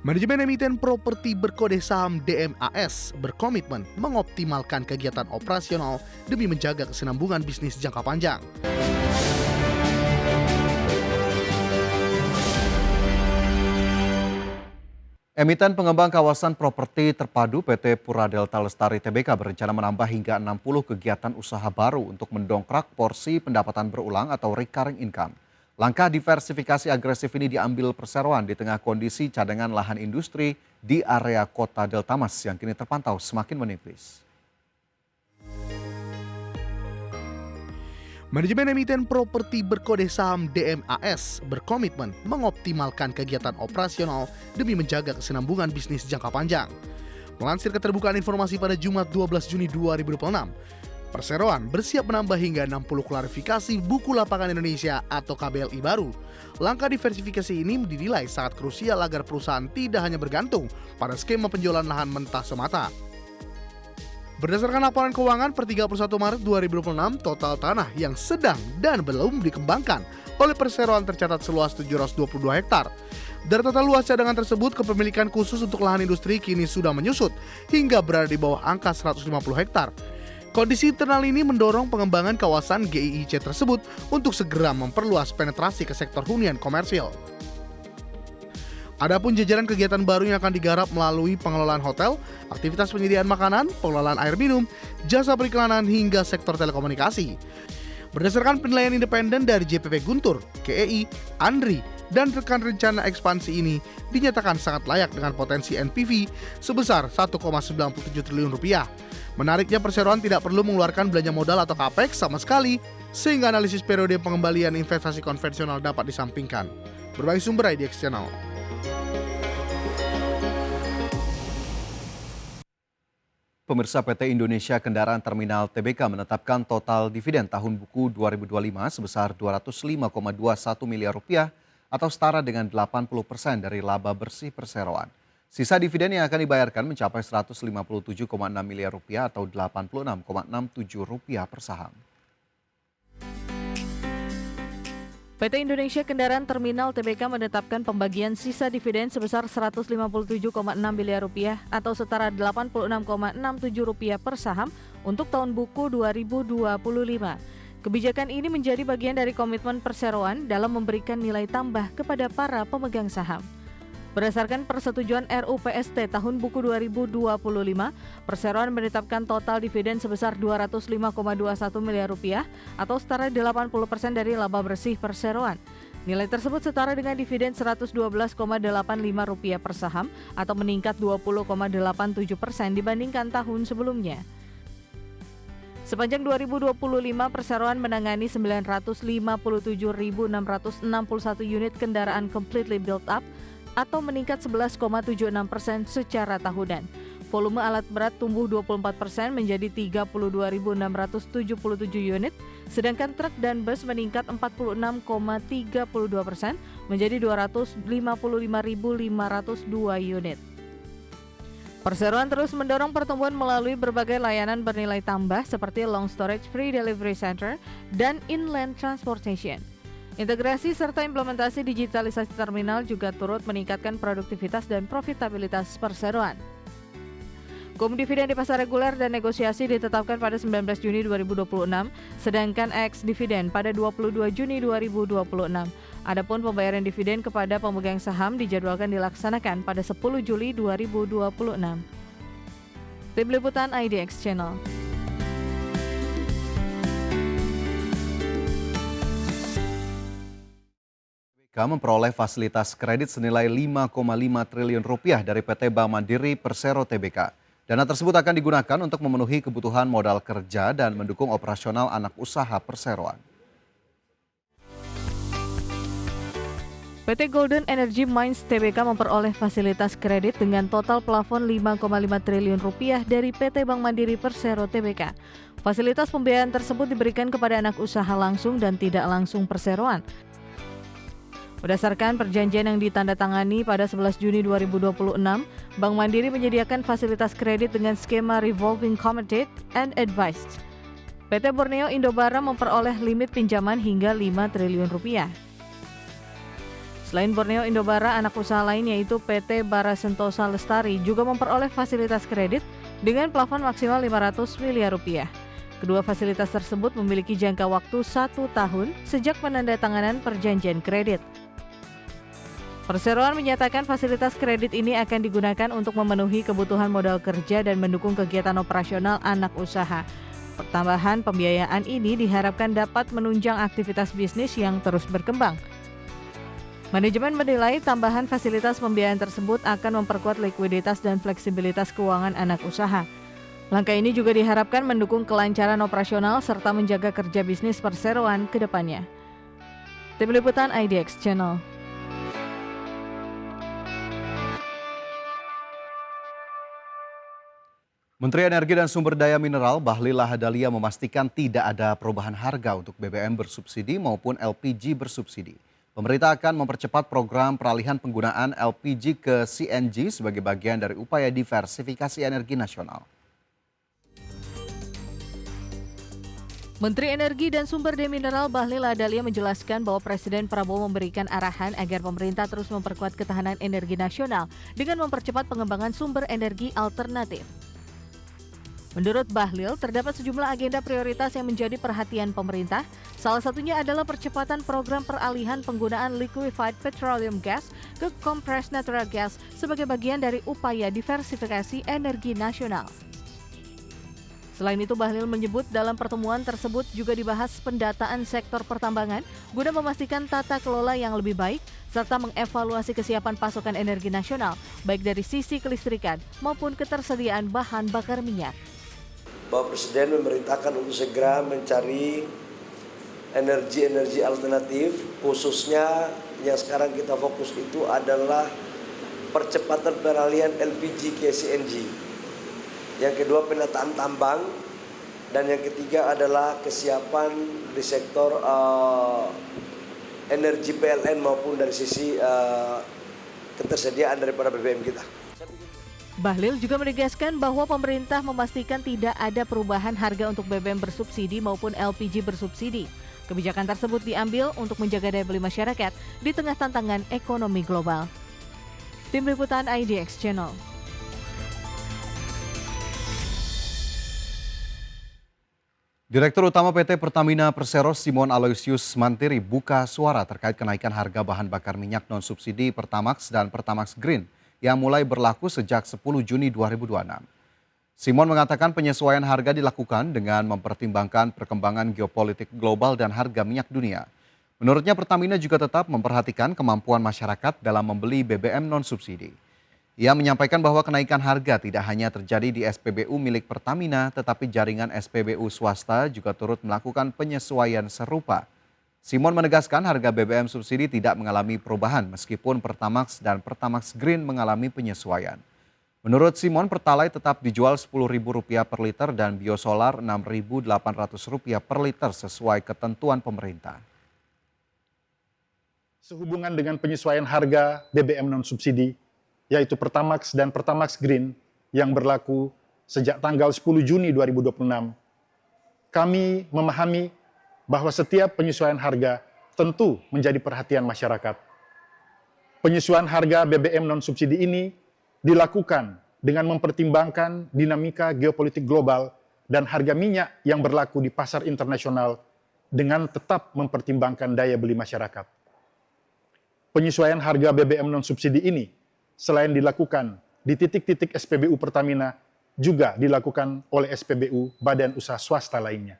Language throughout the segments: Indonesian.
Manajemen emiten properti berkode saham DMAS berkomitmen mengoptimalkan kegiatan operasional demi menjaga kesinambungan bisnis jangka panjang. Emiten pengembang kawasan properti terpadu PT Pura Delta Lestari Tbk berencana menambah hingga 60 kegiatan usaha baru untuk mendongkrak porsi pendapatan berulang atau recurring income. Langkah diversifikasi agresif ini diambil perseroan di tengah kondisi cadangan lahan industri di area kota Delta Mas yang kini terpantau semakin menipis. Manajemen emiten properti berkode saham DMAS berkomitmen mengoptimalkan kegiatan operasional demi menjaga kesinambungan bisnis jangka panjang. Melansir keterbukaan informasi pada Jumat 12 Juni 2026, perseroan bersiap menambah hingga 60 klarifikasi buku lapangan Indonesia atau KBLI baru. Langkah diversifikasi ini dinilai sangat krusial agar perusahaan tidak hanya bergantung pada skema penjualan lahan mentah semata. Berdasarkan laporan keuangan per 31 Maret 2026, total tanah yang sedang dan belum dikembangkan oleh perseroan tercatat seluas 722 hektar. Dari total luas cadangan tersebut, kepemilikan khusus untuk lahan industri kini sudah menyusut hingga berada di bawah angka 150 hektar. Kondisi internal ini mendorong pengembangan kawasan GIIC tersebut untuk segera memperluas penetrasi ke sektor hunian komersil. Adapun jajaran kegiatan baru yang akan digarap melalui pengelolaan hotel, aktivitas penyediaan makanan, pengelolaan air minum, jasa periklanan hingga sektor telekomunikasi. Berdasarkan penilaian independen dari JPP Guntur, KEI, Andri, dan rekan rencana ekspansi ini dinyatakan sangat layak dengan potensi NPV sebesar 1,97 triliun rupiah. Menariknya perseroan tidak perlu mengeluarkan belanja modal atau capex sama sekali, sehingga analisis periode pengembalian investasi konvensional dapat disampingkan. Berbagai sumber IDX Channel. Pemirsa, PT Indonesia Kendaraan Terminal Tbk menetapkan total dividen tahun buku 2025 sebesar 205,21 miliar rupiah atau setara dengan 80% dari laba bersih perseroan. Sisa dividen yang akan dibayarkan mencapai 157,6 miliar rupiah atau 86,67 rupiah per saham. PT Indonesia Kendaraan Terminal Tbk menetapkan pembagian sisa dividen sebesar 157,6 miliar rupiah atau setara 86,67 rupiah per saham untuk tahun buku 2025. Kebijakan ini menjadi bagian dari komitmen perseroan dalam memberikan nilai tambah kepada para pemegang saham. Berdasarkan persetujuan RUPST tahun buku 2025, perseroan menetapkan total dividen sebesar 205,21 miliar rupiah atau setara 80% dari laba bersih perseroan. Nilai tersebut setara dengan dividen 112,85 rupiah per saham atau meningkat 20,87% dibandingkan tahun sebelumnya. Sepanjang 2025, perseroan menangani 957.661 unit kendaraan completely built up atau meningkat 11,76% secara tahunan. Volume alat berat tumbuh 24% menjadi 32.677 unit, sedangkan truk dan bus meningkat 46,32% menjadi 255.502 unit. Perseroan terus mendorong pertumbuhan melalui berbagai layanan bernilai tambah seperti long storage free delivery center dan inland transportation. Integrasi serta implementasi digitalisasi terminal juga turut meningkatkan produktivitas dan profitabilitas perseroan. Dividen di pasar reguler dan negosiasi ditetapkan pada 19 Juni 2026, sedangkan ex-dividen pada 22 Juni 2026. Adapun pembayaran dividen kepada pemegang saham dijadwalkan dilaksanakan pada 10 Juli 2026. Tim Liputan IDX Channel. Memperoleh fasilitas kredit senilai 5,5 triliun rupiah dari PT Bank Mandiri Persero Tbk. Dana tersebut akan digunakan untuk memenuhi kebutuhan modal kerja dan mendukung operasional anak usaha perseroan. PT Golden Energy Mines Tbk memperoleh fasilitas kredit dengan total plafon 5,5 triliun rupiah dari PT Bank Mandiri Persero Tbk. Fasilitas pembiayaan tersebut diberikan kepada anak usaha langsung dan tidak langsung perseroan. Berdasarkan perjanjian yang ditandatangani pada 11 Juni 2026, Bank Mandiri menyediakan fasilitas kredit dengan skema Revolving Committed and Advised. PT Borneo Indobara memperoleh limit pinjaman hingga 5 triliun rupiah. Selain Borneo Indobara, anak usaha lain yaitu PT Bara Sentosa Lestari juga memperoleh fasilitas kredit dengan plafon maksimal 500 miliar rupiah. Kedua fasilitas tersebut memiliki jangka waktu 1 tahun sejak penandatanganan perjanjian kredit. Perseroan menyatakan fasilitas kredit ini akan digunakan untuk memenuhi kebutuhan modal kerja dan mendukung kegiatan operasional anak usaha. Pertambahan pembiayaan ini diharapkan dapat menunjang aktivitas bisnis yang terus berkembang. Manajemen menilai tambahan fasilitas pembiayaan tersebut akan memperkuat likuiditas dan fleksibilitas keuangan anak usaha. Langkah ini juga diharapkan mendukung kelancaran operasional serta menjaga kerja bisnis perseroan ke depannya. Tim Liputan IDX Channel. Menteri Energi dan Sumber Daya Mineral Bahlil Lahadalia memastikan tidak ada perubahan harga untuk BBM bersubsidi maupun LPG bersubsidi. Pemerintah akan mempercepat program peralihan penggunaan LPG ke CNG sebagai bagian dari upaya diversifikasi energi nasional. Menteri Energi dan Sumber Daya Mineral Bahlil Lahadalia menjelaskan bahwa Presiden Prabowo memberikan arahan agar pemerintah terus memperkuat ketahanan energi nasional dengan mempercepat pengembangan sumber energi alternatif. Menurut Bahlil, terdapat sejumlah agenda prioritas yang menjadi perhatian pemerintah. Salah satunya adalah percepatan program peralihan penggunaan liquefied petroleum gas ke compressed natural gas sebagai bagian dari upaya diversifikasi energi nasional. Selain itu, Bahlil menyebut dalam pertemuan tersebut juga dibahas pendataan sektor pertambangan guna memastikan tata kelola yang lebih baik serta mengevaluasi kesiapan pasokan energi nasional baik dari sisi kelistrikan maupun ketersediaan bahan bakar minyak. Bapak Presiden memerintahkan untuk segera mencari energi-energi alternatif, khususnya yang sekarang kita fokus itu adalah percepatan peralihan LPG ke CNG. Yang kedua penataan tambang, dan yang ketiga adalah kesiapan di sektor energi PLN maupun dari sisi ketersediaan daripada BBM kita. Bahlil juga menegaskan bahwa pemerintah memastikan tidak ada perubahan harga untuk BBM bersubsidi maupun LPG bersubsidi. Kebijakan tersebut diambil untuk menjaga daya beli masyarakat di tengah tantangan ekonomi global. Tim Liputan IDX Channel. Direktur Utama PT Pertamina Persero Simon Aloysius Mantiri buka suara terkait kenaikan harga bahan bakar minyak non-subsidi Pertamax dan Pertamax Green yang mulai berlaku sejak 10 Juni 2026. Simon mengatakan penyesuaian harga dilakukan dengan mempertimbangkan perkembangan geopolitik global dan harga minyak dunia. Menurutnya Pertamina juga tetap memperhatikan kemampuan masyarakat dalam membeli BBM non-subsidi. Ia menyampaikan bahwa kenaikan harga tidak hanya terjadi di SPBU milik Pertamina, tetapi jaringan SPBU swasta juga turut melakukan penyesuaian serupa. Simon menegaskan harga BBM subsidi tidak mengalami perubahan meskipun Pertamax dan Pertamax Green mengalami penyesuaian. Menurut Simon, Pertalite tetap dijual Rp10.000 per liter dan biosolar Rp6.800 per liter sesuai ketentuan pemerintah. Sehubungan dengan penyesuaian harga BBM non-subsidi, yaitu Pertamax dan Pertamax Green yang berlaku sejak tanggal 10 Juni 2026. Kami memahami bahwa setiap penyesuaian harga tentu menjadi perhatian masyarakat. Penyesuaian harga BBM non-subsidi ini dilakukan dengan mempertimbangkan dinamika geopolitik global dan harga minyak yang berlaku di pasar internasional dengan tetap mempertimbangkan daya beli masyarakat. Penyesuaian harga BBM non-subsidi ini selain dilakukan di titik-titik SPBU Pertamina, juga dilakukan oleh SPBU badan usaha swasta lainnya.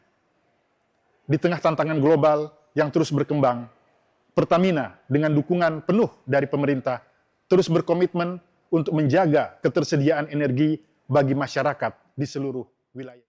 Di tengah tantangan global yang terus berkembang, Pertamina dengan dukungan penuh dari pemerintah terus berkomitmen untuk menjaga ketersediaan energi bagi masyarakat di seluruh wilayah.